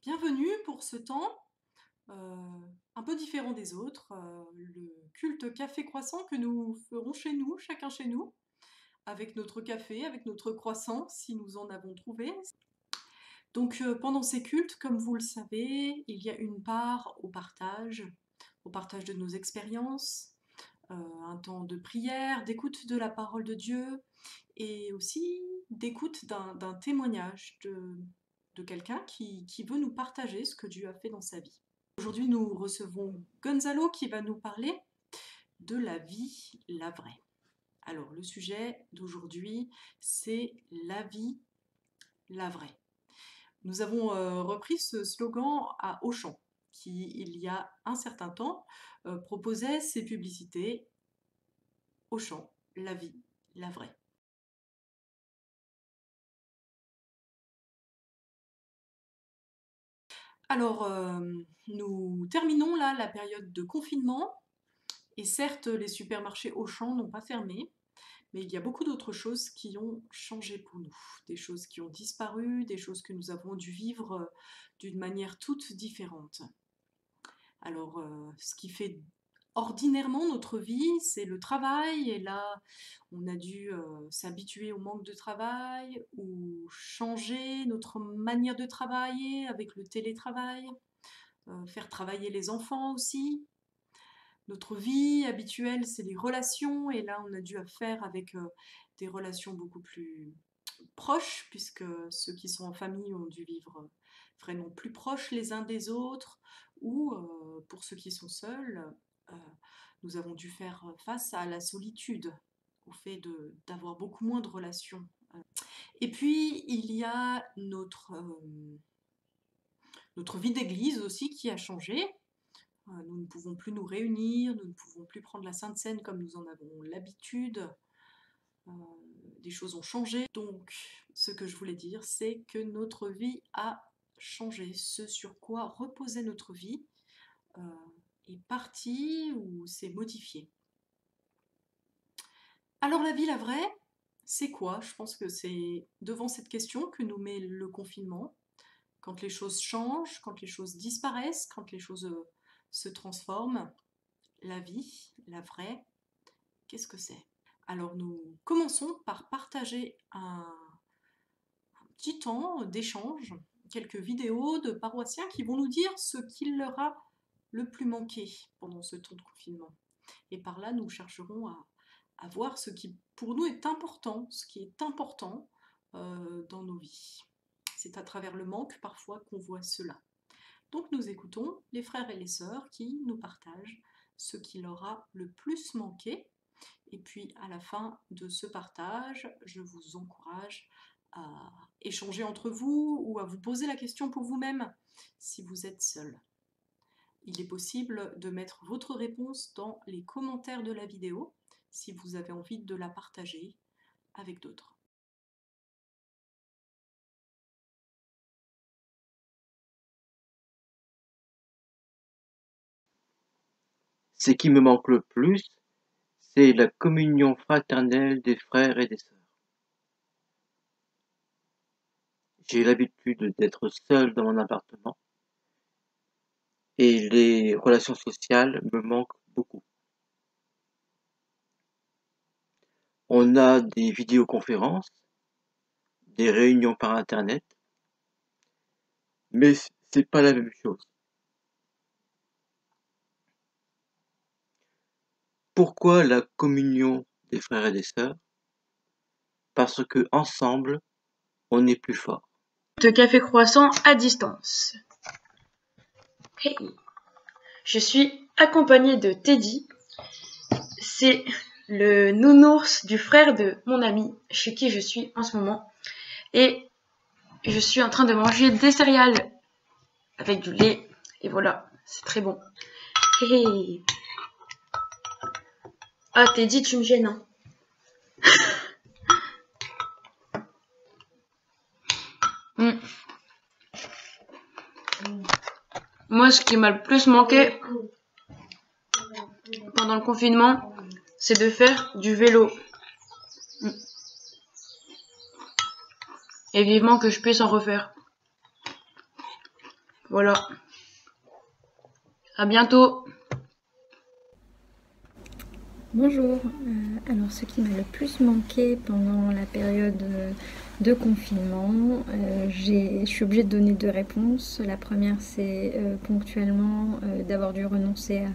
Bienvenue pour ce temps un peu différent des autres, le culte café croissant que nous ferons chez nous, chacun chez nous, avec notre café, avec notre croissant, si nous en avons trouvé. Donc pendant ces cultes, comme vous le savez, il y a une part au partage de nos expériences, un temps de prière, d'écoute de la parole de Dieu, et aussi d'écoute d'un témoignage de quelqu'un qui veut nous partager ce que Dieu a fait dans sa vie. Aujourd'hui, nous recevons Gonzalo qui va nous parler de la vie, la vraie. Alors, le sujet d'aujourd'hui, c'est la vie, la vraie. Nous avons repris ce slogan à Auchan, qui, il y a un certain temps, proposait ses publicités Auchan, la vie, la vraie. Alors, nous terminons là la période de confinement, et certes, les supermarchés Auchan n'ont pas fermé, mais il y a beaucoup d'autres choses qui ont changé pour nous, des choses qui ont disparu, des choses que nous avons dû vivre d'une manière toute différente. Alors, ce qui fait ordinairement notre vie, c'est le travail, et là, on a dû s'habituer au manque de travail, ou changer notre manière de travailler avec le télétravail, faire travailler les enfants aussi. Notre vie habituelle, c'est les relations, et là, on a dû faire avec des relations beaucoup plus proches, puisque ceux qui sont en famille ont dû vivre vraiment plus proches les uns des autres, ou pour ceux qui sont seuls, euh, nous avons dû faire face à la solitude, au fait d'avoir beaucoup moins de relations. Et puis, il y a notre vie d'église aussi qui a changé. Nous ne pouvons plus nous réunir, nous ne pouvons plus prendre la Sainte Seine comme nous en avons l'habitude. Euh, des choses ont changé. Donc, ce que je voulais dire, c'est que notre vie a changé. Ce sur quoi reposait notre vie euh, est parti ou s'est modifié. Alors, la vie, la vraie, c'est quoi? Je pense que c'est devant cette question que nous met le confinement. Quand les choses changent, quand les choses disparaissent, quand les choses se transforment, la vie, la vraie, qu'est-ce que c'est? Alors nous commençons par partager un petit temps d'échange, quelques vidéos de paroissiens qui vont nous dire ce qu'il leur a le plus manqué pendant ce temps de confinement. Et par là, nous chercherons à voir ce qui pour nous est important, ce qui est important dans nos vies. C'est à travers le manque parfois qu'on voit cela. Donc nous écoutons les frères et les sœurs qui nous partagent ce qui leur a le plus manqué. Et puis à la fin de ce partage, je vous encourage à échanger entre vous ou à vous poser la question pour vous-même si vous êtes seul. Il est possible de mettre votre réponse dans les commentaires de la vidéo si vous avez envie de la partager avec d'autres. Ce qui me manque le plus, c'est la communion fraternelle des frères et des sœurs. J'ai l'habitude d'être seul dans mon appartement et les relations sociales me manquent beaucoup. On a des vidéoconférences, des réunions par internet, mais c'est pas la même chose. Pourquoi la communion des frères et des sœurs? Parce que ensemble, on est plus fort. De café croissant à distance. Hey. Je suis accompagnée de Teddy. C'est le nounours du frère de mon ami chez qui je suis en ce moment. Et je suis en train de manger des céréales avec du lait. Et voilà, c'est très bon. Hey. Ah Teddy, tu me gênes, hein. Moi, ce qui m'a le plus manqué pendant le confinement, c'est de faire du vélo. Et vivement que je puisse en refaire. Voilà. À bientôt. Bonjour. Alors, ce qui m'a le plus manqué pendant la période de confinement, je suis obligée de donner deux réponses. La première, c'est ponctuellement d'avoir dû renoncer à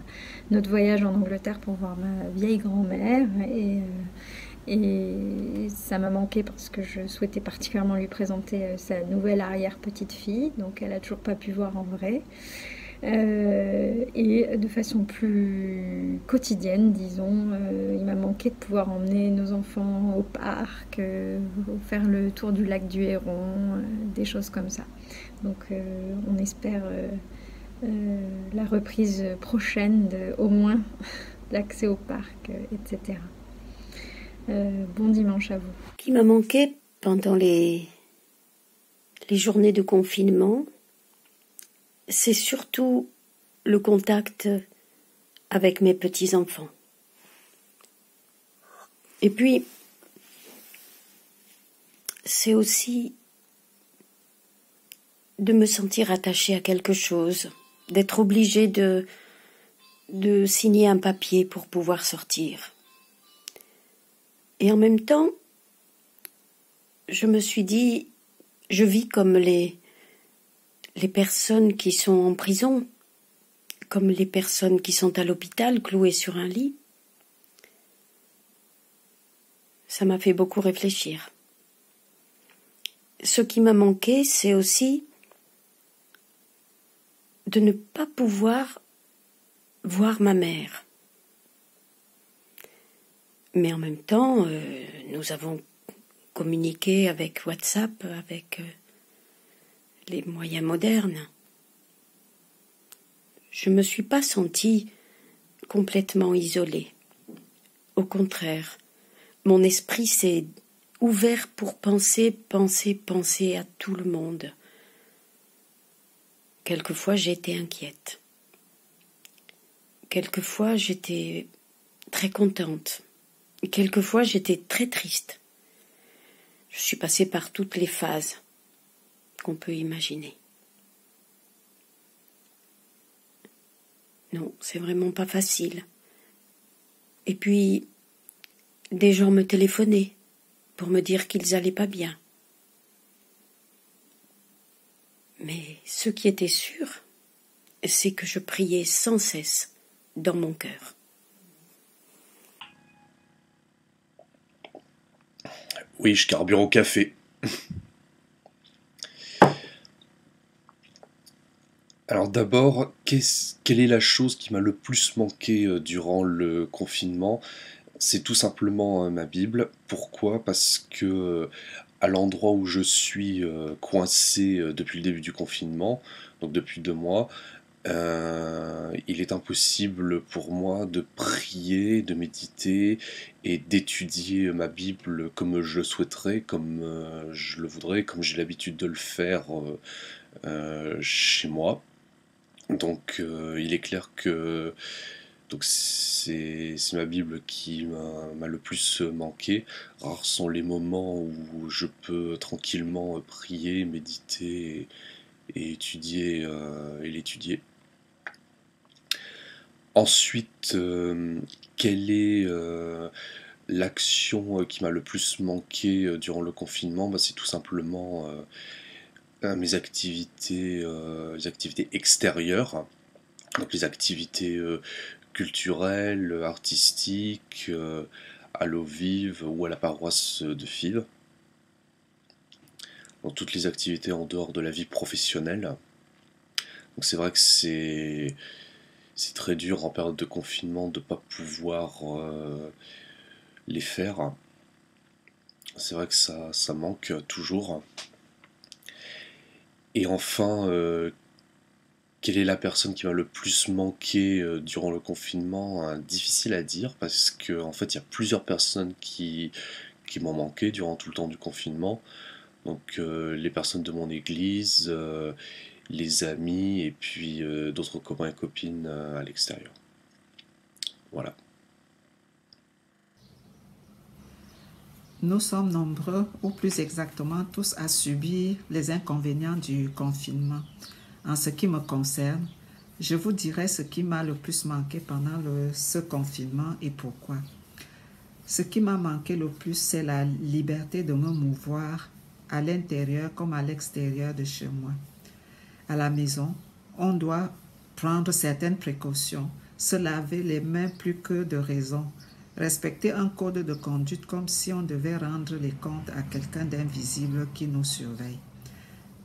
notre voyage en Angleterre pour voir ma vieille grand-mère. Et ça m'a manqué parce que je souhaitais particulièrement lui présenter sa nouvelle arrière-petite-fille. Donc, elle n'a toujours pas pu voir en vrai. Et de façon plus quotidienne, disons, il m'a manqué de pouvoir emmener nos enfants au parc, faire le tour du lac du Héron, des choses comme ça. Donc on espère la reprise prochaine au moins l'accès au parc, etc. Bon dimanche à vous. Ce qui m'a manqué pendant les journées de confinement, c'est surtout le contact avec mes petits-enfants. Et puis, c'est aussi de me sentir attachée à quelque chose, d'être obligée de signer un papier pour pouvoir sortir. Et en même temps, je me suis dit, je vis comme les personnes qui sont en prison, comme les personnes qui sont à l'hôpital, clouées sur un lit. Ça m'a fait beaucoup réfléchir. Ce qui m'a manqué, c'est aussi de ne pas pouvoir voir ma mère. Mais en même temps, nous avons communiqué avec WhatsApp, avec les moyens modernes. Je ne me suis pas sentie complètement isolée. Au contraire, mon esprit s'est ouvert pour penser à tout le monde. Quelquefois, j'ai été inquiète. Quelquefois, j'étais très contente. Quelquefois, j'étais très triste. Je suis passée par toutes les phases qu'on peut imaginer. Non, c'est vraiment pas facile. Et puis, des gens me téléphonaient pour me dire qu'ils allaient pas bien. Mais ce qui était sûr, c'est que je priais sans cesse dans mon cœur. Oui, je carbure au café. Alors d'abord, quelle est la chose qui m'a le plus manqué durant le confinement? C'est tout simplement ma Bible. Pourquoi? Parce que à l'endroit où je suis coincé depuis le début du confinement, donc depuis 2 mois, il est impossible pour moi de prier, de méditer et d'étudier ma Bible comme je le souhaiterais, comme je le voudrais, comme j'ai l'habitude de le faire chez moi. Donc il est clair que c'est ma Bible qui m'a le plus manqué. Rares sont les moments où je peux tranquillement prier, méditer et étudier et l'étudier. Ensuite, quelle est l'action qui m'a le plus manqué durant le confinement? C'est tout simplement mes activités, les activités extérieures, donc les activités culturelles, artistiques, à l'eau vive ou à la paroisse de Fives. Donc toutes les activités en dehors de la vie professionnelle. Donc c'est vrai que c'est très dur en période de confinement de ne pas pouvoir les faire. C'est vrai que ça manque toujours. Et enfin, quelle est la personne qui m'a le plus manqué durant le confinement? Difficile à dire parce que en fait il y a plusieurs personnes qui m'ont manqué durant tout le temps du confinement. Donc les personnes de mon église, les amis et puis d'autres copains et copines à l'extérieur. Voilà. Nous sommes nombreux, ou plus exactement tous, à subir les inconvénients du confinement. En ce qui me concerne, je vous dirai ce qui m'a le plus manqué pendant ce confinement et pourquoi. Ce qui m'a manqué le plus, c'est la liberté de me mouvoir à l'intérieur comme à l'extérieur de chez moi. À la maison, on doit prendre certaines précautions, se laver les mains plus que de raison, respecter un code de conduite comme si on devait rendre les comptes à quelqu'un d'invisible qui nous surveille.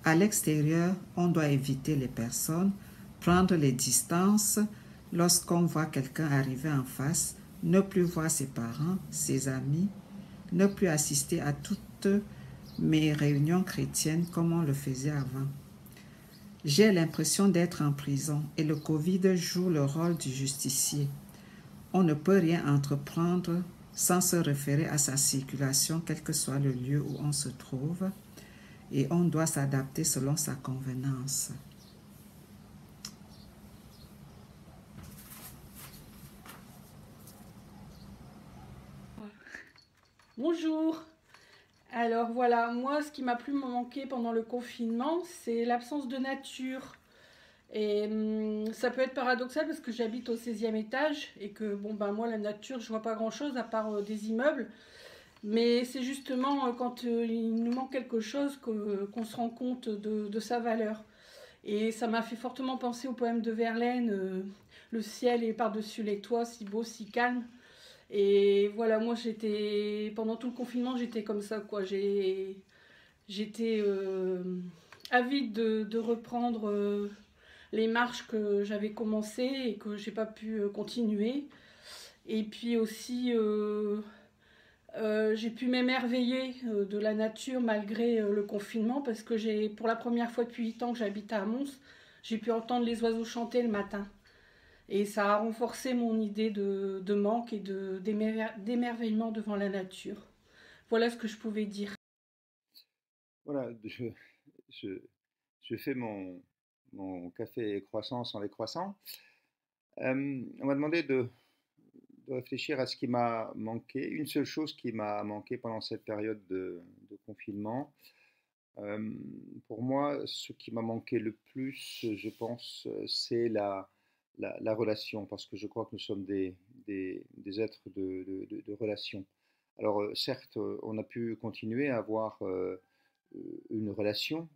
À l'extérieur, on doit éviter les personnes, prendre les distances lorsqu'on voit quelqu'un arriver en face, ne plus voir ses parents, ses amis, ne plus assister à toutes mes réunions chrétiennes comme on le faisait avant. J'ai l'impression d'être en prison et le Covid joue le rôle du justicier. On ne peut rien entreprendre sans se référer à sa circulation, quel que soit le lieu où on se trouve, et on doit s'adapter selon sa convenance. Bonjour. Alors voilà, moi ce qui m'a plus manqué pendant le confinement, c'est l'absence de nature. Et ça peut être paradoxal parce que j'habite au 16e étage et que moi la nature je vois pas grand chose à part des immeubles. Mais c'est justement quand il nous manque quelque chose qu'on se rend compte de sa valeur. Et ça m'a fait fortement penser au poème de Verlaine, le ciel est par-dessus les toits, si beau, si calme. Et voilà, moi pendant tout le confinement, j'étais comme ça, quoi. J'étais avide de reprendre les marches que j'avais commencées et que j'ai pas pu continuer. Et puis aussi, j'ai pu m'émerveiller de la nature malgré le confinement parce que pour la première fois depuis 8 ans que j'habite à Mons, j'ai pu entendre les oiseaux chanter le matin. Et ça a renforcé mon idée de manque et d'émerveillement devant la nature. Voilà ce que je pouvais dire. Voilà, je fais mon café et croissant sans les croissants. On m'a demandé de réfléchir à ce qui m'a manqué. Une seule chose qui m'a manqué pendant cette période de confinement. Pour moi, ce qui m'a manqué le plus, je pense, c'est la relation, parce que je crois que nous sommes des êtres de relation. Alors, certes, on a pu continuer à avoir une relation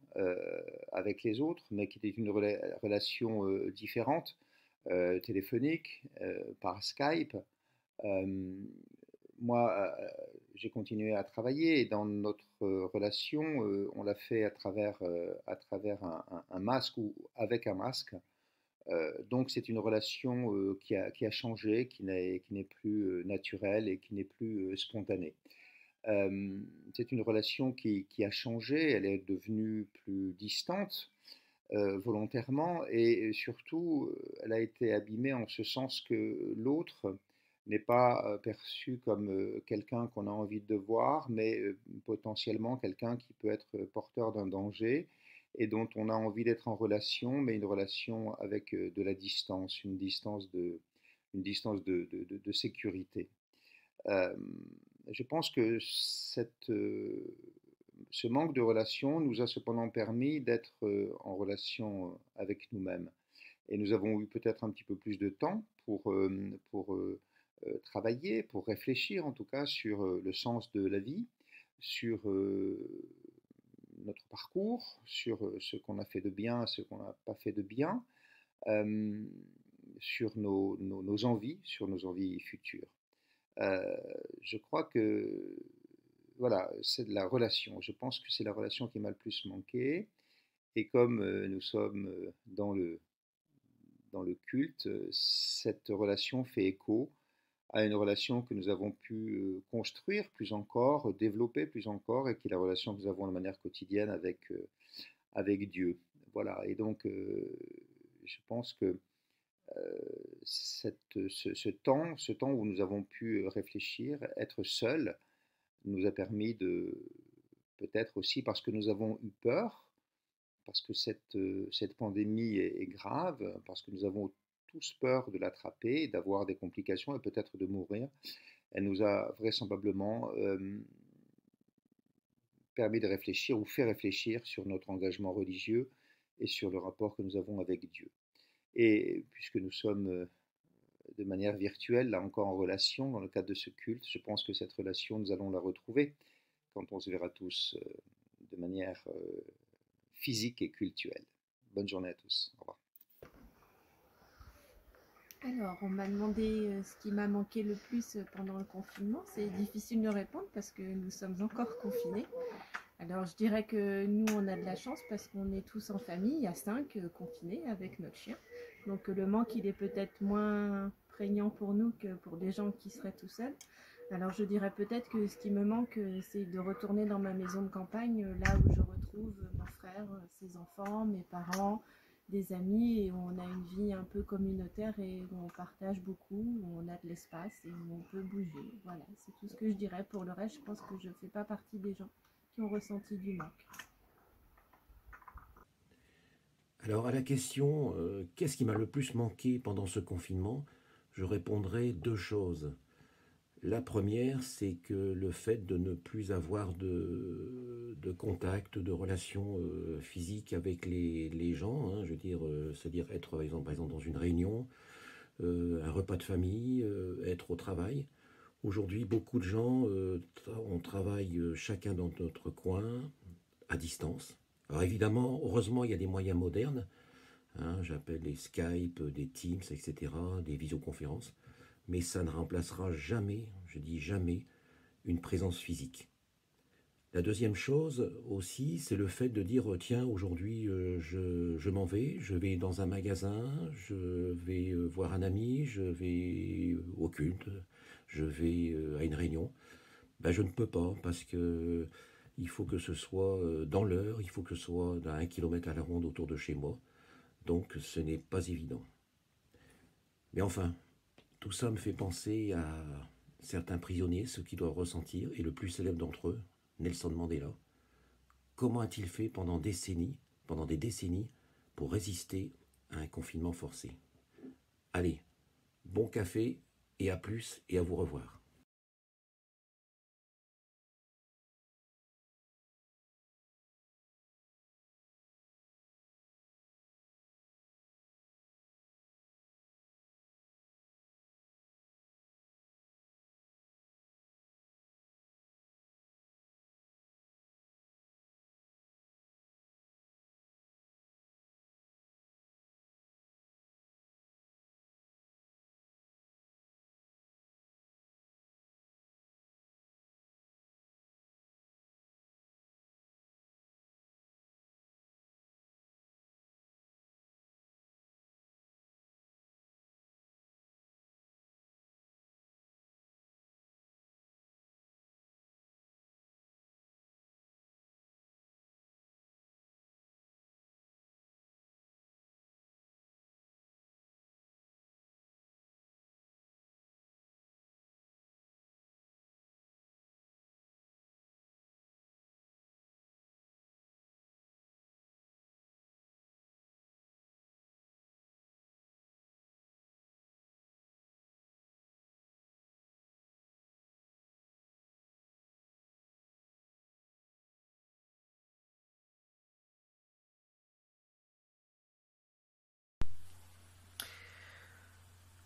avec les autres, mais qui était une relation différente, téléphonique, par Skype. Euh, Moi, j'ai continué à travailler et dans notre relation, on l'a fait à travers un masque ou avec un masque. Donc c'est une relation qui a changé, qui n'est plus naturelle et qui n'est plus spontanée. C'est une relation qui a changé, elle est devenue plus distante volontairement et surtout elle a été abîmée en ce sens que l'autre n'est pas perçu comme quelqu'un qu'on a envie de voir, mais potentiellement quelqu'un qui peut être porteur d'un danger et dont on a envie d'être en relation, mais une relation avec de la distance, une distance de sécurité. Euh, je pense que ce manque de relation nous a cependant permis d'être en relation avec nous-mêmes. Et nous avons eu peut-être un petit peu plus de temps pour travailler, pour réfléchir en tout cas sur le sens de la vie, sur notre parcours, sur ce qu'on a fait de bien, ce qu'on n'a pas fait de bien, euh, sur nos envies, sur nos envies futures. Euh, je crois que voilà, c'est de la relation. Je pense que c'est la relation qui m'a le plus manqué. Et comme nous sommes dans le culte, cette relation fait écho à une relation que nous avons pu construire plus encore, développer plus encore, et qui est la relation que nous avons de manière quotidienne avec Dieu. Voilà, et donc je pense que ce temps où nous avons pu réfléchir, être seuls, nous a permis de, peut-être aussi parce que nous avons eu peur, parce que cette pandémie est grave, parce que nous avons tous peur de l'attraper, d'avoir des complications et peut-être de mourir, elle nous a vraisemblablement permis de réfléchir ou fait réfléchir sur notre engagement religieux et sur le rapport que nous avons avec Dieu. Et puisque nous sommes de manière virtuelle, là encore en relation, dans le cadre de ce culte, je pense que cette relation, nous allons la retrouver quand on se verra tous de manière physique et cultuelle. Bonne journée à tous. Au revoir. Alors, on m'a demandé ce qui m'a manqué le plus pendant le confinement. C'est difficile de répondre parce que nous sommes encore confinés. Alors, je dirais que nous, on a de la chance parce qu'on est tous en famille. Il y a 5 confinés avec notre chien. Donc, le manque, il est peut-être moins prégnant pour nous que pour des gens qui seraient tout seuls. Alors, je dirais peut-être que ce qui me manque, c'est de retourner dans ma maison de campagne, là où je retrouve mon frère, ses enfants, mes parents, des amis, et où on a une vie un peu communautaire et où on partage beaucoup, où on a de l'espace et où on peut bouger. Voilà, c'est tout ce que je dirais. Pour le reste, je pense que je ne fais pas partie des gens qui ont ressenti du manque. Alors à la question qu'est-ce qui m'a le plus manqué pendant ce confinement, je répondrai 2 choses. La première, c'est que le fait de ne plus avoir de contact, de relations physiques avec les gens, hein, je veux dire, c'est-à-dire être par exemple dans une réunion, un repas de famille, être au travail. Aujourd'hui, beaucoup de gens, on travaille chacun dans notre coin, à distance. Alors évidemment, heureusement, il y a des moyens modernes, hein, j'appelle les Skype, des Teams, etc., des visioconférences, mais ça ne remplacera jamais, je dis jamais, une présence physique. La deuxième chose aussi, c'est le fait de dire, tiens, aujourd'hui, je m'en vais, je vais dans un magasin, je vais voir un ami, je vais au culte, je vais à une réunion. Ben, je ne peux pas, parce que il faut que ce soit dans l'heure, il faut que ce soit à 1 kilomètre à la ronde autour de chez moi. Donc ce n'est pas évident. Mais enfin, tout ça me fait penser à certains prisonniers, ce qu'ils doivent ressentir, et le plus célèbre d'entre eux, Nelson Mandela. Comment a-t-il fait pendant des décennies, pour résister à un confinement forcé? Allez, bon café, et à plus, et à vous revoir.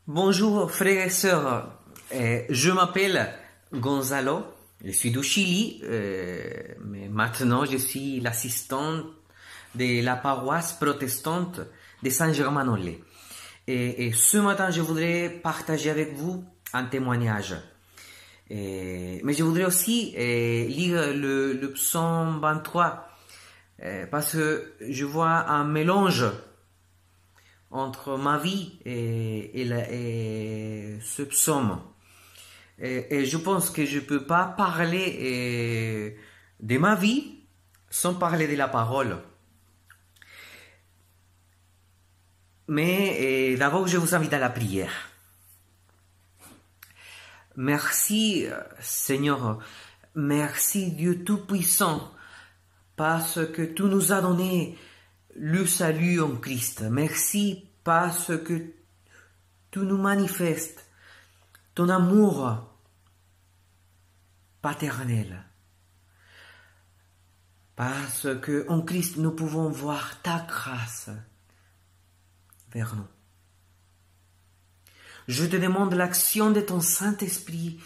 Bonjour frères et sœurs, je m'appelle Gonzalo, je suis du Chili, mais maintenant je suis l'assistant de la paroisse protestante de Saint-Germain-en-Laye. Et ce matin, je voudrais partager avec vous un témoignage. Mais je voudrais aussi lire le psaume 23, parce que je vois un mélange entre ma vie et ce psaume. Et je pense que je ne peux pas parler de ma vie sans parler de la parole. Mais d'abord, je vous invite à la prière. Merci Seigneur, merci Dieu Tout-Puissant, parce que tu nous as donné le salut en Christ. Merci parce que tu nous manifestes ton amour paternel. parce que en Christ nous pouvons voir ta grâce vers nous. Je te demande l'action de ton Saint-Esprit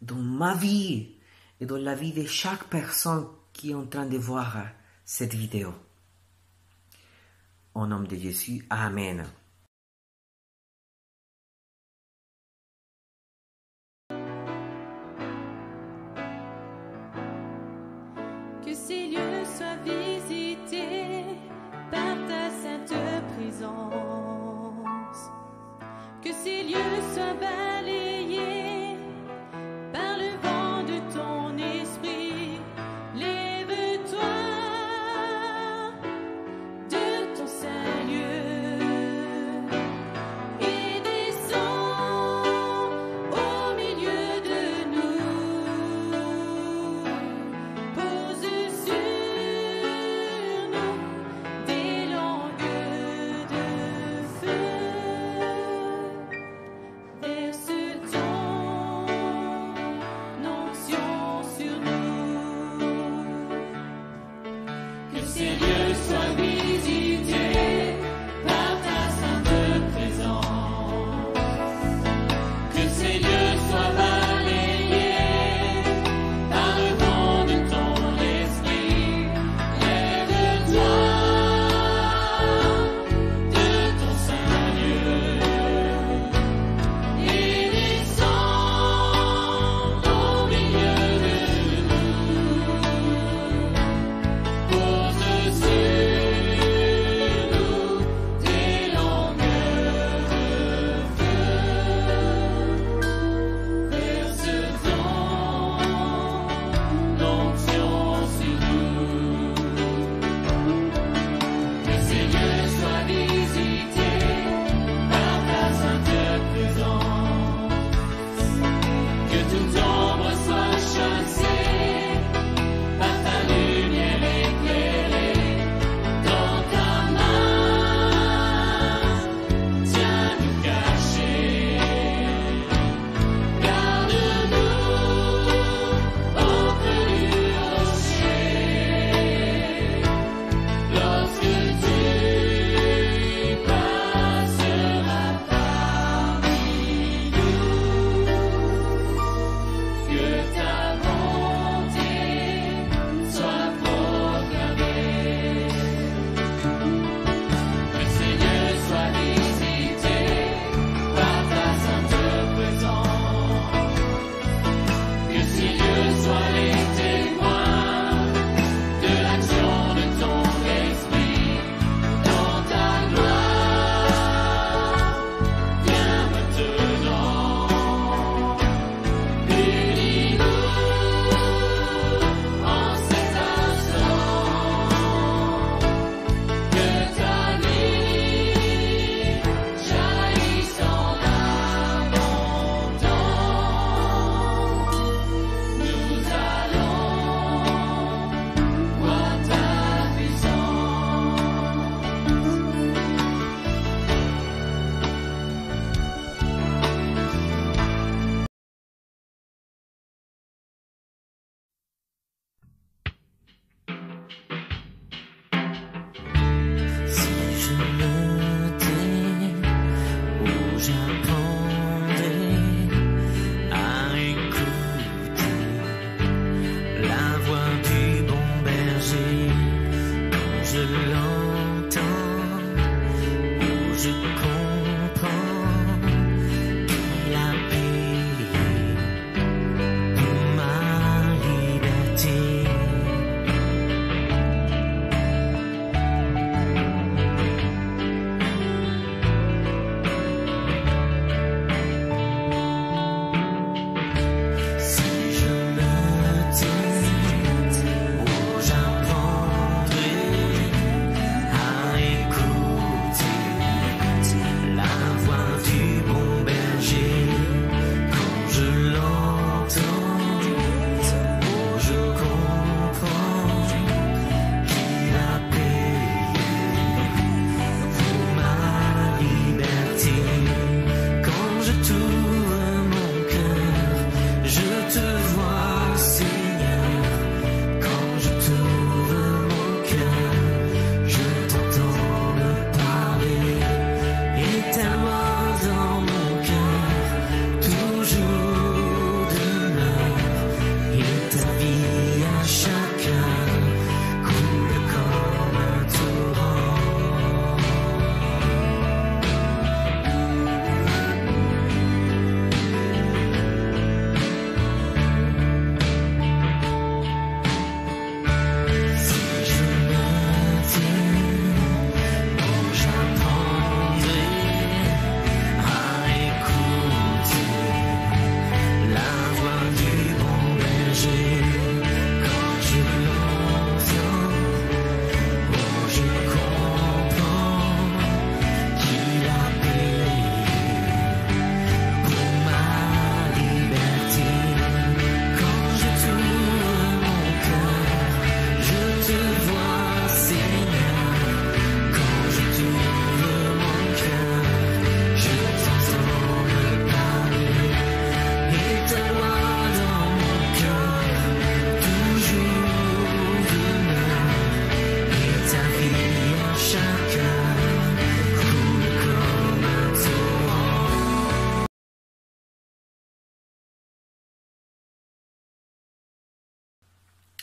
dans ma vie et dans la vie de chaque personne qui est en train de voir cette vidéo. Au nom de Jésus, Amen. Que ces lieux soient visités par ta sainte présence. Que ces lieux soient balayés par le vent de ton esprit. Lève-toi de ton saint lieu et descends au milieu de nous. Pose sur nous des langues de feu. Verse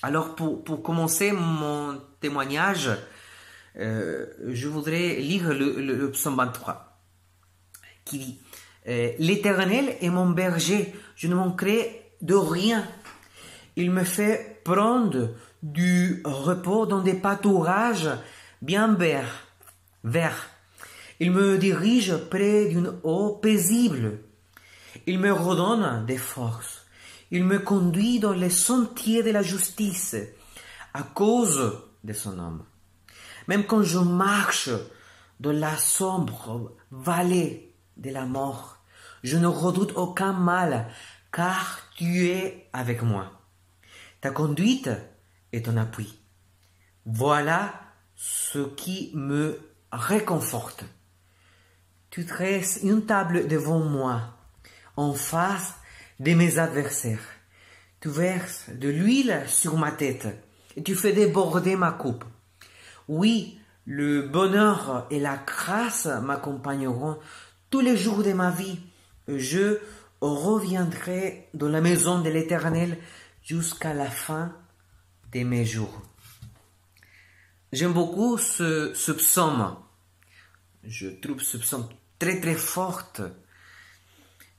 Alors pour commencer mon témoignage, je voudrais lire le psaume 23 qui dit L'Éternel est mon berger, je ne manquerai de rien. Il me fait prendre du repos dans des pâturages bien verts. Il me dirige près d'une eau paisible. Il me redonne des forces. Il me conduit dans les sentiers de la justice à cause de son nom. Même quand je marche dans la sombre vallée de la mort, je ne redoute aucun mal, car tu es avec moi. Ta conduite est ton appui. Voilà ce qui me réconforte. Tu dresses une table devant moi, en face de mes adversaires. Tu verses de l'huile sur ma tête et tu fais déborder ma coupe. Oui, le bonheur et la grâce m'accompagneront tous les jours de ma vie. Je reviendrai dans la maison de l'Éternel jusqu'à la fin de mes jours. J'aime beaucoup ce psaume. Je trouve ce psaume très très fort.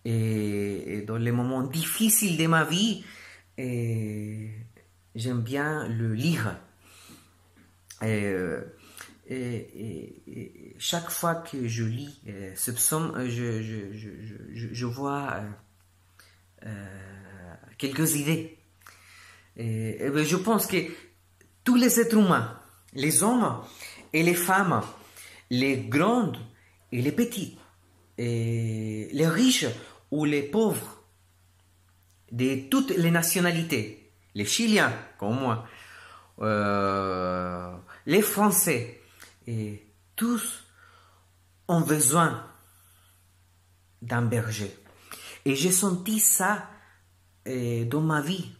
Et dans les moments difficiles de ma vie, j'aime bien le lire. Et chaque fois que je lis ce psaume, je vois quelques idées. Je pense que tous les êtres humains, les hommes et les femmes, les grands et les petits, et les riches ou les pauvres, de toutes les nationalités, les Chiliens comme moi, les Français, et tous ont besoin d'un berger. Et j'ai senti ça dans ma vie.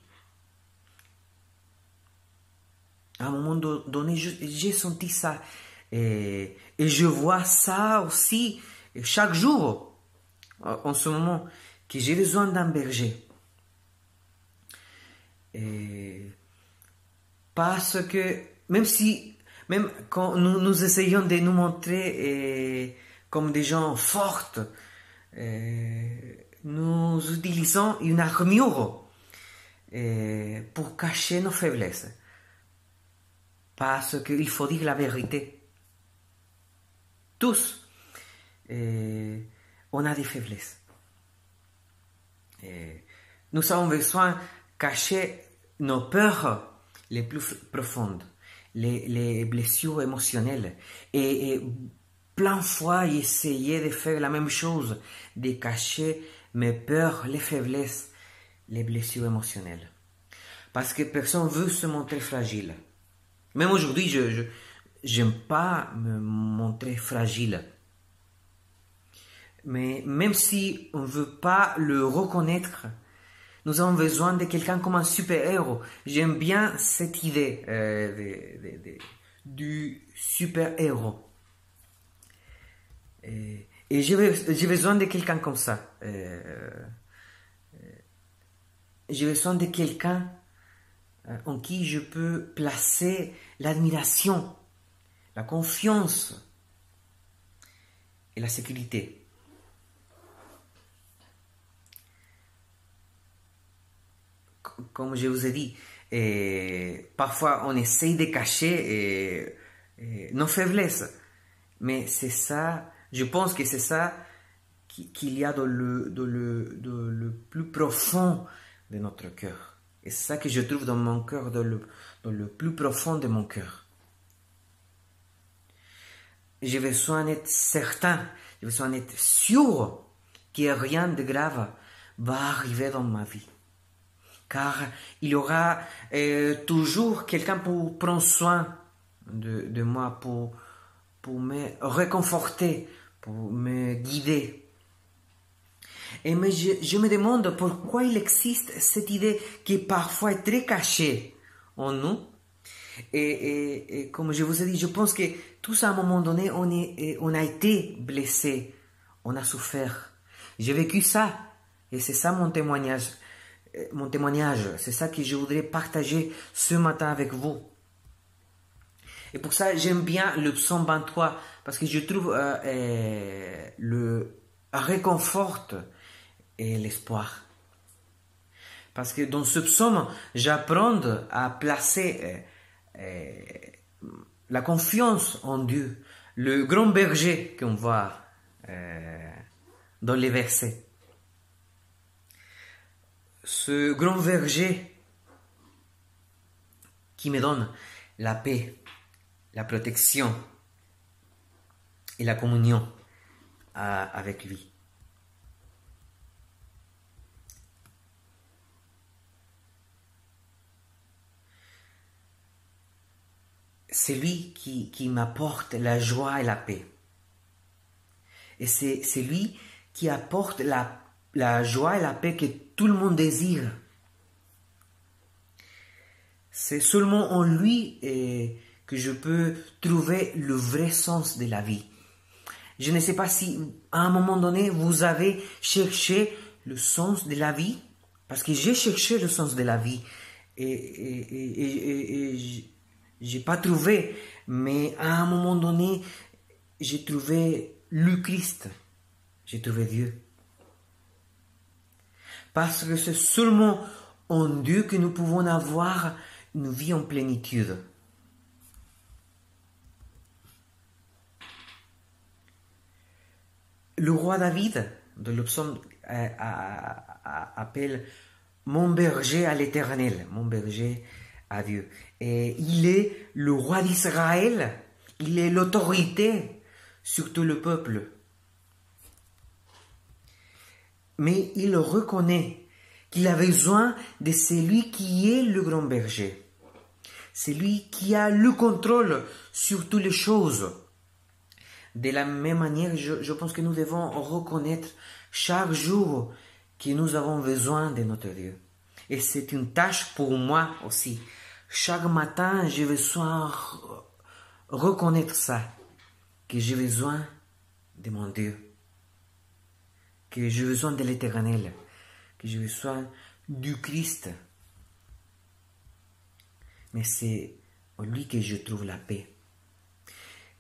À un moment donné, j'ai senti ça. Et je vois ça aussi chaque jour, en ce moment, que j'ai besoin d'un berger. Parce que même quand nous essayons de nous montrer comme des gens forts, nous utilisons une armure pour cacher nos faiblesses. Parce qu'il faut dire la vérité. Tous, on a des faiblesses. Nous avons besoin de cacher nos peurs les plus profondes, les blessures émotionnelles. Et plein de fois, j'ai essayé de faire la même chose, de cacher mes peurs, les faiblesses, les blessures émotionnelles. Parce que personne ne veut se montrer fragile. Même aujourd'hui, je n'aime pas me montrer fragile. Mais même si on ne veut pas le reconnaître, nous avons besoin de quelqu'un comme un super-héros. J'aime bien cette idée du super-héros. Et j'ai besoin de quelqu'un comme ça. J'ai besoin de quelqu'un en qui je peux placer l'admiration, la confiance et la sécurité. Comme je vous ai dit, parfois on essaye de cacher nos faiblesses, mais c'est ça, je pense que c'est ça qu'il y a dans le plus profond de notre cœur. Et c'est ça que je trouve dans mon cœur, dans le plus profond de mon cœur. J'ai besoin d'être certain, j'ai besoin d'être sûr que rien de grave va arriver dans ma vie. Car il y aura toujours quelqu'un pour prendre soin de moi, pour me réconforter, pour me guider. Mais je me demande pourquoi il existe cette idée qui parfois est très cachée en nous. Et comme je vous ai dit, je pense que tous à un moment donné, on a été blessé, on a souffert. J'ai vécu ça, et c'est ça mon témoignage. mon témoignage. C'est ça que je voudrais partager ce matin avec vous. Et pour ça, j'aime bien le psaume 23 parce que je trouve le réconforte et l'espoir. Parce que dans ce psaume, j'apprends à placer la confiance en Dieu, le grand berger qu'on voit dans les versets. Ce grand berger qui me donne la paix, la protection et la communion avec lui. C'est lui qui m'apporte la joie et la paix. Et c'est lui qui apporte la joie et la paix que tout le monde désire. C'est seulement en lui que je peux trouver le vrai sens de la vie. Je ne sais pas si à un moment donné vous avez cherché le sens de la vie, parce que j'ai cherché le sens de la vie et j'ai pas trouvé, mais à un moment donné j'ai trouvé le Christ, j'ai trouvé Dieu. Parce que c'est seulement en Dieu que nous pouvons avoir une vie en plénitude. Le roi David, de le psaume, appelle mon berger à l'Éternel, mon berger à Dieu. Et il est le roi d'Israël, il est l'autorité sur tout le peuple. Mais il reconnaît qu'il a besoin de celui qui est le grand berger. Celui qui a le contrôle sur toutes les choses. De la même manière, je pense que nous devons reconnaître chaque jour que nous avons besoin de notre Dieu. Et c'est une tâche pour moi aussi. Chaque matin, j'ai besoin de reconnaître ça, que j'ai besoin de mon Dieu, que j'ai besoin de l'Éternel, que j'ai besoin du Christ. Mais c'est en lui que je trouve la paix.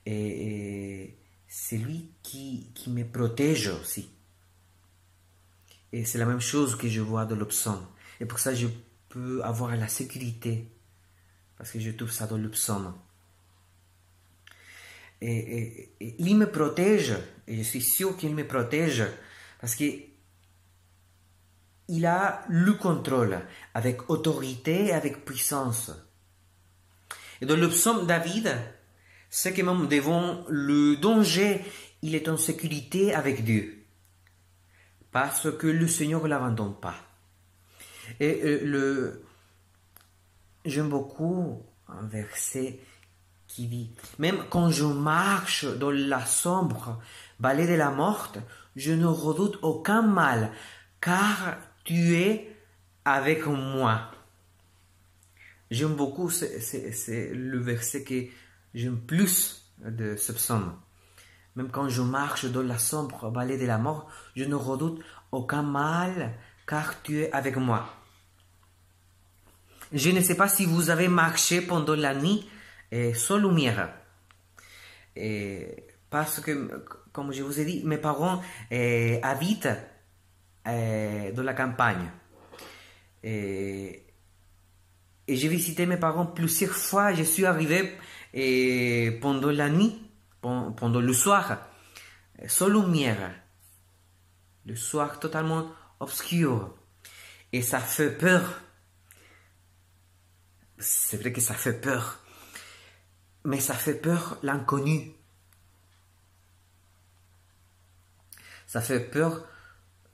Et c'est lui qui me protège aussi. Et c'est la même chose que je vois dans le psaume. Et pour ça, je peux avoir la sécurité. Parce que je trouve ça dans le psaume. Et il me protège. Et je suis sûr qu'il me protège. Parce qu'il a le contrôle. Avec autorité et avec puissance. Et dans le psaume David, c'est que même devant le danger, il est en sécurité avec Dieu. Parce que le Seigneur ne l'abandonne pas. Et j'aime beaucoup un verset qui dit, même quand je marche dans la sombre vallée de la mort, je ne redoute aucun mal, car tu es avec moi. J'aime beaucoup, c'est le verset que j'aime plus de ce psaume. Même quand je marche dans la sombre vallée de la mort, je ne redoute aucun mal, car tu es avec moi. Je ne sais pas si vous avez marché pendant la nuit sans lumière. Parce que, comme je vous ai dit, mes parents habitent dans la campagne. Et j'ai visité mes parents plusieurs fois. Je suis arrivé pendant la nuit, pendant le soir, sans lumière. Le soir totalement obscur. Et ça fait peur. C'est vrai que ça fait peur. Mais ça fait peur l'inconnu. Ça fait peur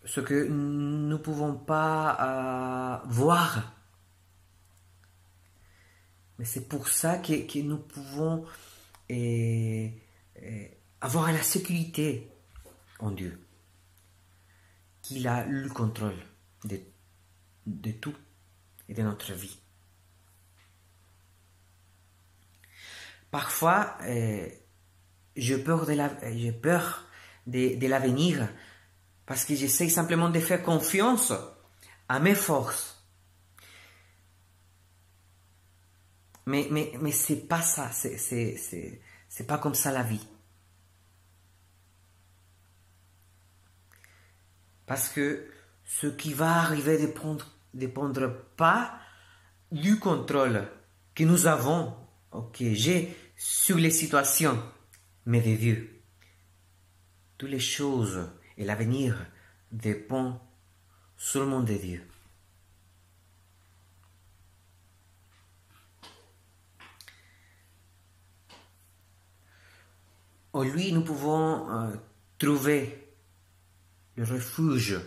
ce que nous ne pouvons pas voir. Mais c'est pour ça que nous pouvons avoir la sécurité en Dieu. Qu'il a le contrôle de tout et de notre vie. Parfois, j'ai peur de l'avenir parce que j'essaie simplement de faire confiance à mes forces. Mais c'est pas ça, c'est pas comme ça la vie. Parce que ce qui va arriver ne dépendra pas du contrôle que nous avons, que j'ai sur les situations, mais de Dieu. Toutes les choses et l'avenir dépendent seulement de Dieu. En lui, nous pouvons trouver le refuge,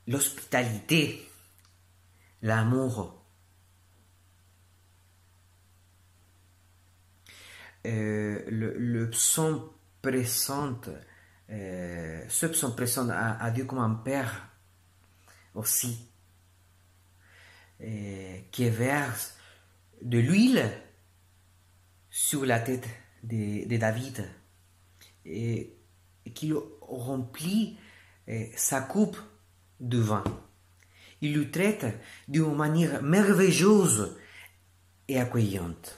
l'hospitalité, l'amour. Le psaume présente, ce psaume présente à Dieu comme un père aussi, qui verse de l'huile sur la tête de David et qui remplit sa coupe de vin. Il le traite d'une manière merveilleuse et accueillante.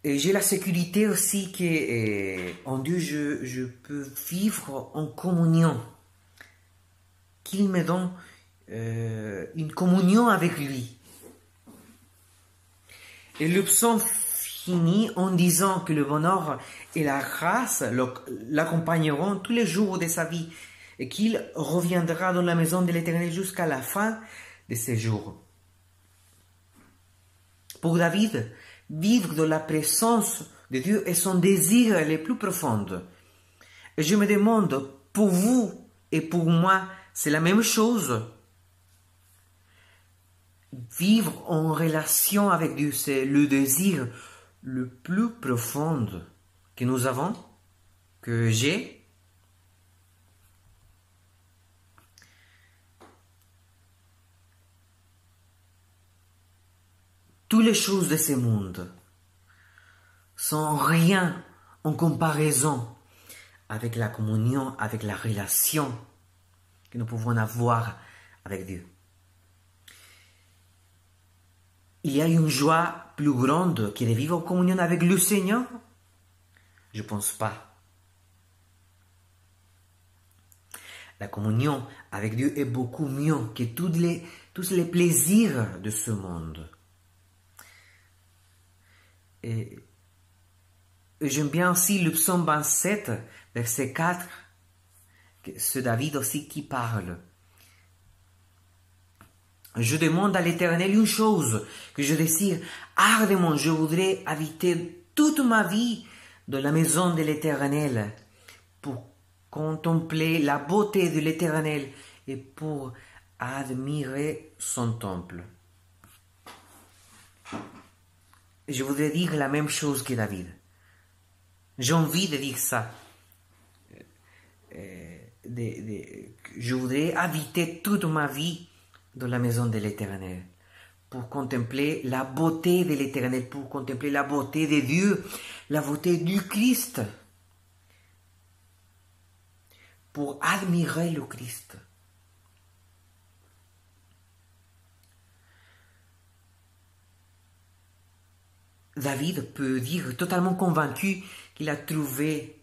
Et j'ai la sécurité aussi que en Dieu je peux vivre en communion, qu'il me donne une communion avec lui. Et le psaume finit en disant que le bonheur et la grâce l'accompagneront tous les jours de sa vie et qu'il reviendra dans la maison de l'Éternel jusqu'à la fin de ses jours. Pour David, vivre dans la présence de Dieu est son désir le plus profond. Et je me demande, pour vous et pour moi, c'est la même chose? Vivre en relation avec Dieu, c'est le désir le plus profond que nous avons, que j'ai. Toutes les choses de ce monde sont rien en comparaison avec la communion, avec la relation que nous pouvons avoir avec Dieu. Il y a une joie plus grande que de vivre en communion avec le Seigneur? Je ne pense pas. La communion avec Dieu est beaucoup mieux que tous les plaisirs de ce monde. Et j'aime bien aussi le psaume 27, verset 4, c'est David aussi qui parle. Je demande à l'Éternel une chose que je désire ardemment. Je voudrais habiter toute ma vie dans la maison de l'Éternel pour contempler la beauté de l'Éternel et pour admirer son temple. Je voudrais dire la même chose que David. J'ai envie de dire ça. Je voudrais habiter toute ma vie dans la maison de l'Éternel, pour contempler la beauté de l'Éternel, pour contempler la beauté de Dieu, la beauté du Christ, pour admirer le Christ. David peut dire totalement convaincu qu'il a trouvé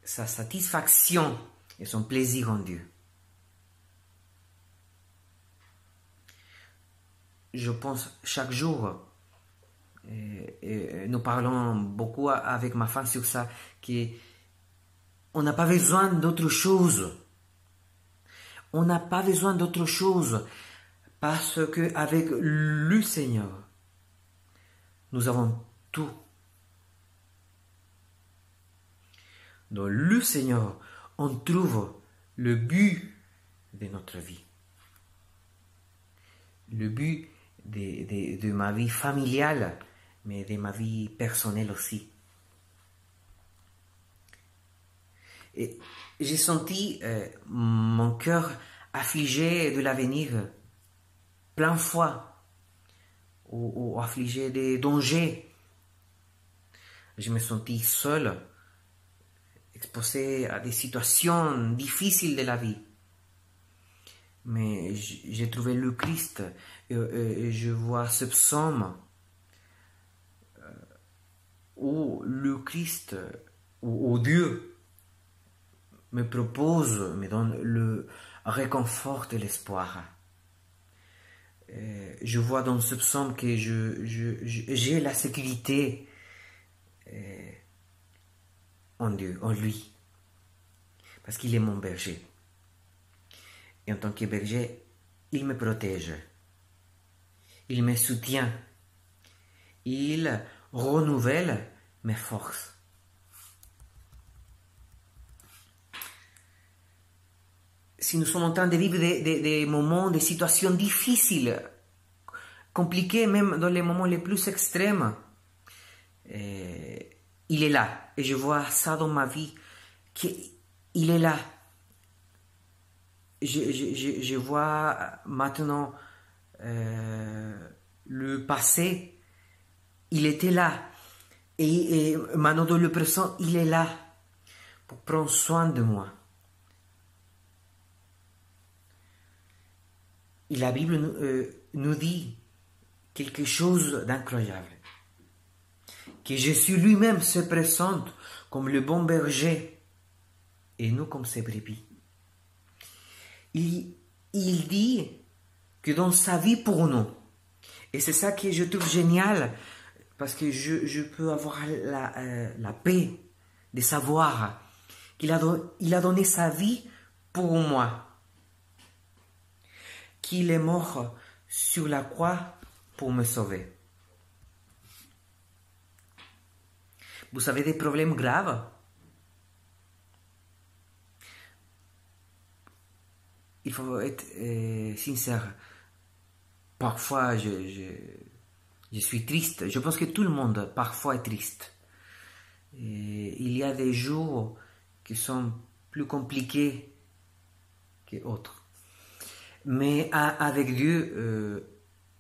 sa satisfaction et son plaisir en Dieu. Je pense chaque jour, et nous parlons beaucoup avec ma femme sur ça, qu'on n'a pas besoin d'autre chose. On n'a pas besoin d'autre chose parce qu'avec le Seigneur, nous avons tout. Dans le Seigneur, on trouve le but de notre vie. Le but de ma vie familiale, mais de ma vie personnelle aussi. Et j'ai senti mon cœur affligé de l'avenir plein de fois, ou affligé des dangers. Je me sentis seul, exposé à des situations difficiles de la vie. mais j'ai trouvé le Christ et je vois ce psaume où le Christ, où Dieu me propose, me donne le réconfort et l'espoir. Je vois dans ce psaume que j'ai la sécurité en Dieu, en lui, parce qu'il est mon berger. Et en tant que berger, il me protège, il me soutient, il renouvelle mes forces. Si nous sommes en train de vivre des moments, des situations difficiles, compliquées, même dans les moments les plus extrêmes, il est là. Et je vois ça dans ma vie, qu'il est là. Je vois maintenant le passé, il était là. Et maintenant dans le présent, il est là pour prendre soin de moi. Et la Bible nous dit quelque chose d'incroyable. Que Jésus lui-même se présente comme le bon berger et nous comme ses brebis. Il dit que dans sa vie pour nous, et c'est ça que je trouve génial, parce que je peux avoir la paix de savoir qu'il a donné sa vie pour moi, qu'il est mort sur la croix pour me sauver. Vous avez des problèmes graves? Il faut être sincère. Parfois, je suis triste. Je pense que tout le monde, parfois, est triste. Et il y a des jours qui sont plus compliqués que d'autres. Mais avec Dieu,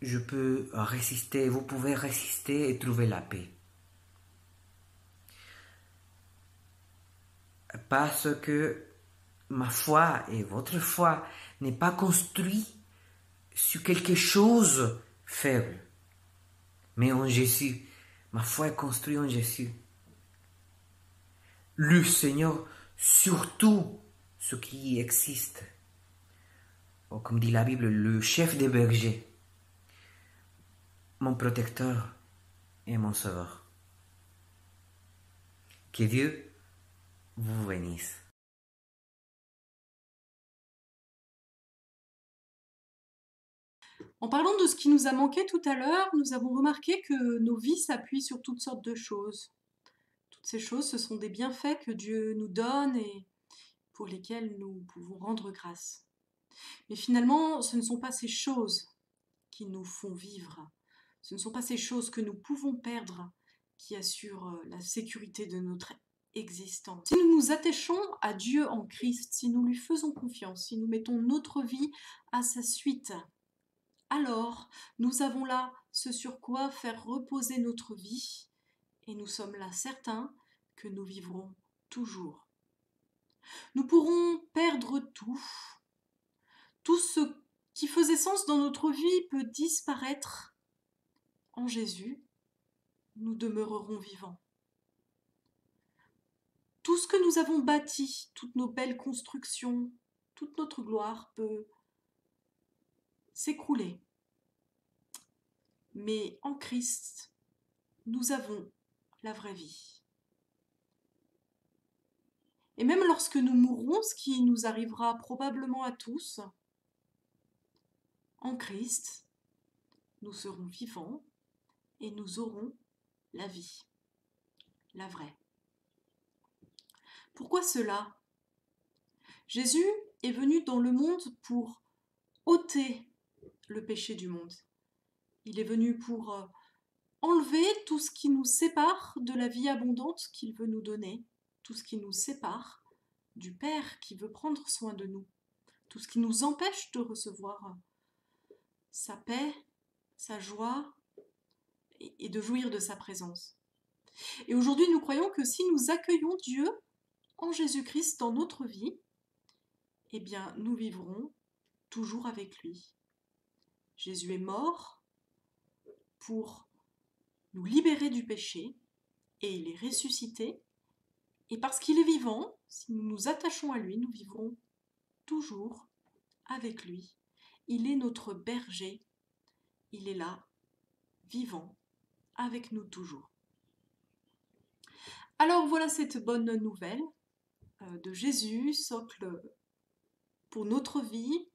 je peux résister. Vous pouvez résister et trouver la paix. Parce que ma foi et votre foi n'est pas construite sur quelque chose faible, mais en Jésus. Ma foi est construite en Jésus. Le Seigneur sur tout ce qui existe. Ou comme dit la Bible, le chef des bergers, mon protecteur et mon sauveur. Que Dieu vous bénisse. En parlant de ce qui nous a manqué tout à l'heure, nous avons remarqué que nos vies s'appuient sur toutes sortes de choses. Toutes ces choses, ce sont des bienfaits que Dieu nous donne et pour lesquels nous pouvons rendre grâce. Mais finalement, ce ne sont pas ces choses qui nous font vivre. Ce ne sont pas ces choses que nous pouvons perdre qui assurent la sécurité de notre existence. Si nous nous attachons à Dieu en Christ, si nous lui faisons confiance, si nous mettons notre vie à sa suite, alors nous avons là ce sur quoi faire reposer notre vie et nous sommes là certains que nous vivrons toujours. Nous pourrons perdre tout. Tout ce qui faisait sens dans notre vie peut disparaître. En Jésus, nous demeurerons vivants. Tout ce que nous avons bâti, toutes nos belles constructions, toute notre gloire peut s'écrouler. Mais en Christ, nous avons la vraie vie. Et même lorsque nous mourrons, ce qui nous arrivera probablement à tous, en Christ, nous serons vivants et nous aurons la vie, la vraie. Pourquoi cela? Jésus est venu dans le monde pour ôter le péché du monde. Il est venu pour enlever tout ce qui nous sépare de la vie abondante qu'il veut nous donner, tout ce qui nous sépare du Père qui veut prendre soin de nous, tout ce qui nous empêche de recevoir sa paix, sa joie et de jouir de sa présence. Et aujourd'hui, nous croyons que si nous accueillons Dieu en Jésus-Christ dans notre vie, eh bien, nous vivrons toujours avec lui. Jésus est mort pour nous libérer du péché et il est ressuscité. Et parce qu'il est vivant, si nous nous attachons à lui, nous vivrons toujours avec lui. Il est notre berger. Il est là, vivant, avec nous toujours. Alors voilà cette bonne nouvelle de Jésus, socle pour notre vie,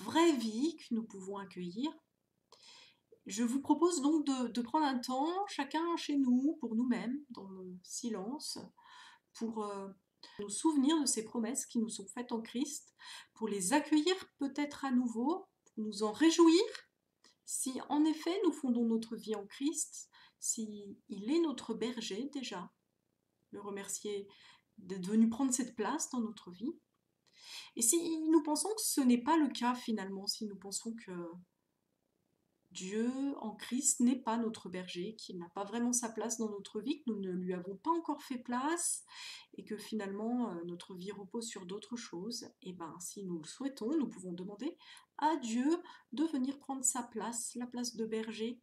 vraie vie que nous pouvons accueillir. Je vous propose donc de prendre un temps, chacun chez nous, pour nous-mêmes, dans le silence, pour nous souvenir de ces promesses qui nous sont faites en Christ, pour les accueillir peut-être à nouveau, pour nous en réjouir, si en effet nous fondons notre vie en Christ, si il est notre berger déjà, le remercier d'être venu prendre cette place dans notre vie. Et si nous pensons que ce n'est pas le cas finalement, si nous pensons que Dieu en Christ n'est pas notre berger, qu'il n'a pas vraiment sa place dans notre vie, que nous ne lui avons pas encore fait place et que finalement notre vie repose sur d'autres choses, et bien si nous le souhaitons, nous pouvons demander à Dieu de venir prendre sa place, la place de berger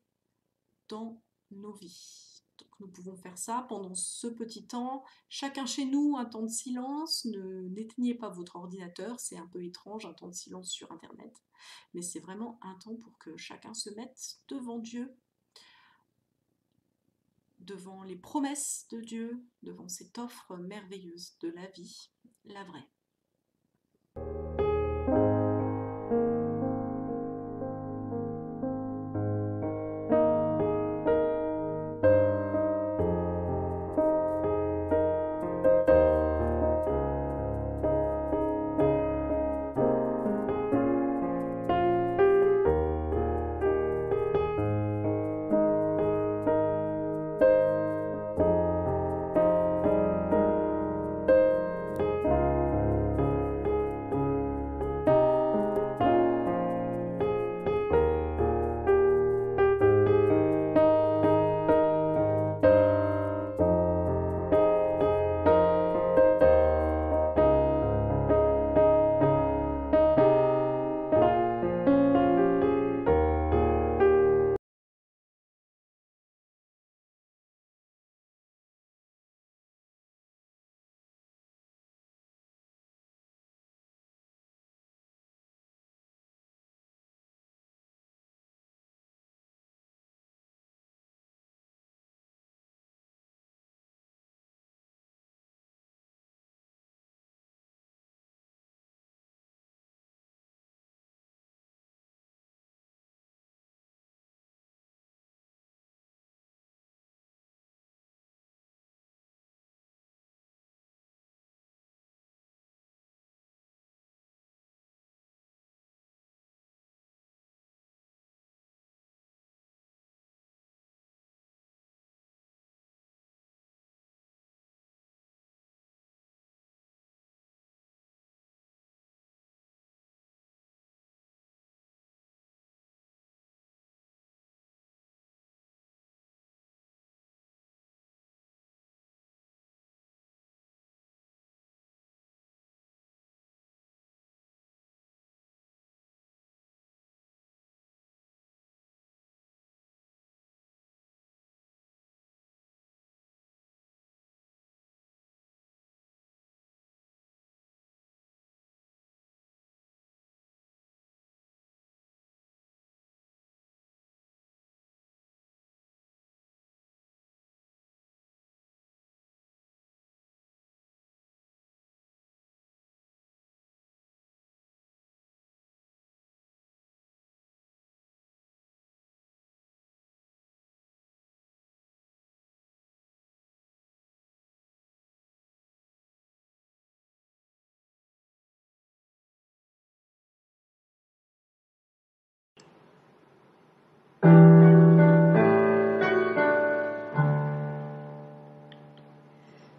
dans nos vies. Donc nous pouvons faire ça pendant ce petit temps, chacun chez nous, un temps de silence, n'éteignez pas votre ordinateur, c'est un peu étrange un temps de silence sur internet, mais c'est vraiment un temps pour que chacun se mette devant Dieu, devant les promesses de Dieu, devant cette offre merveilleuse de la vie, la vraie.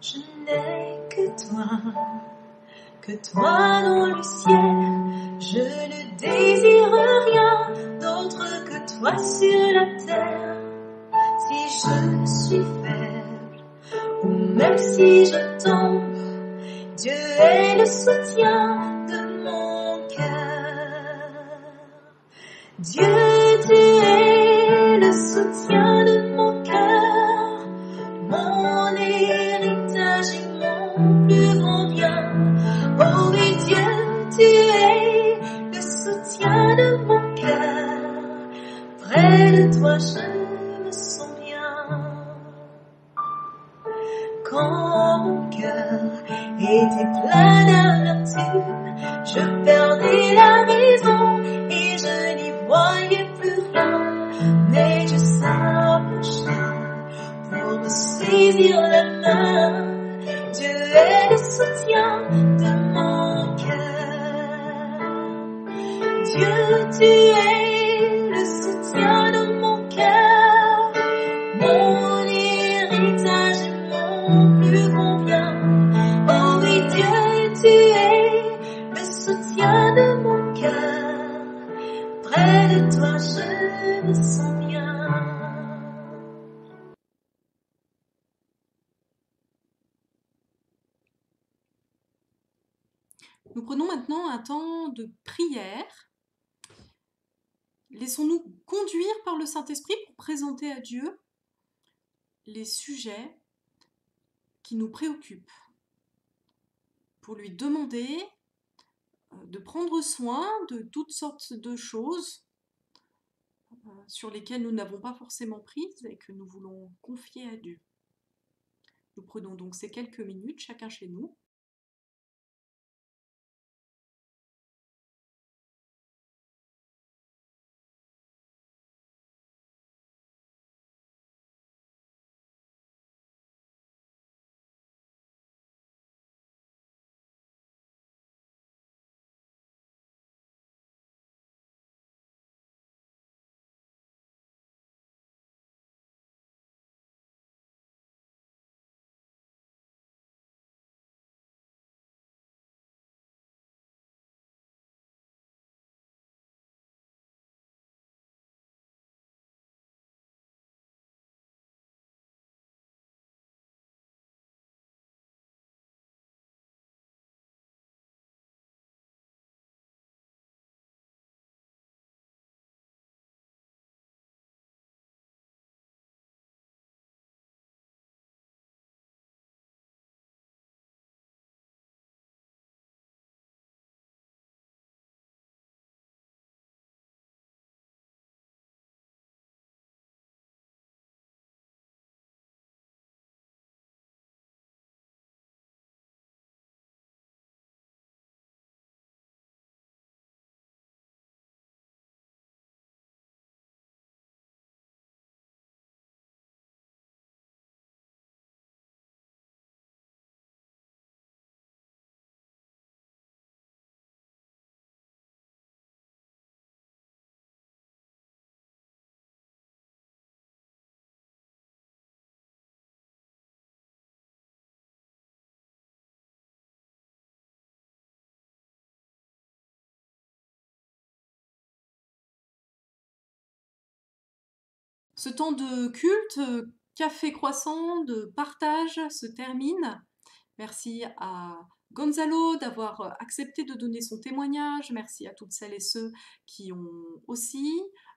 Je n'ai que toi dans le ciel. Je ne désire rien d'autre que toi sur la terre. Si je suis faible, ou même si je tombe, Dieu est le soutien de mon cœur. Dieu, tu es le soutien de mon cœur, mon héritage et mon plus grand bien. Oh oui, Dieu, tu es le soutien de mon cœur. Près de toi, je me sens bien. Quand mon cœur était plein d'amertume, je perdais la raison et je n'y voyais plus rien. Mais Dieu s'approcha pour me saisir la main. Dieu est le soutien de mon cœur. Dieu, tu es le soutien de mon cœur, mon héritage et mon plus grand bien. Oh oui, Dieu, tu es le soutien de mon cœur. Près de toi, je me sens bien. Nous prenons maintenant un temps de prière. Laissons-nous conduire par le Saint-Esprit pour présenter à Dieu les sujets qui nous préoccupent, pour lui demander de prendre soin de toutes sortes de choses sur lesquelles nous n'avons pas forcément prise et que nous voulons confier à Dieu. Nous prenons donc ces quelques minutes, chacun chez nous. Ce temps de culte, café croissant, de partage se termine. Merci à Gonzalo d'avoir accepté de donner son témoignage. Merci à toutes celles et ceux qui ont aussi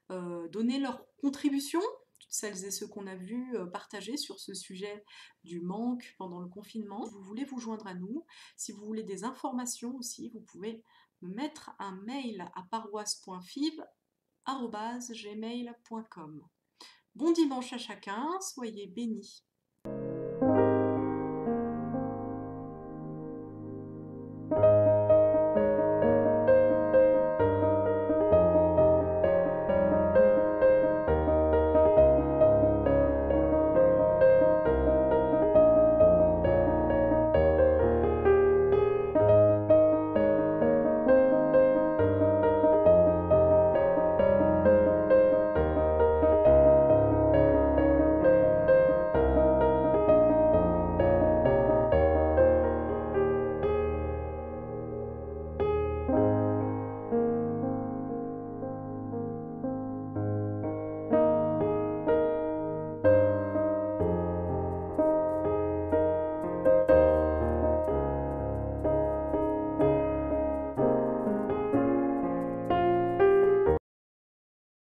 donné leur contribution, toutes celles et ceux qu'on a vus partager sur ce sujet du manque pendant le confinement. Si vous voulez vous joindre à nous, si vous voulez des informations aussi, vous pouvez me mettre un mail à paroisse.fiv@gmail.com. Bon dimanche à chacun, soyez bénis.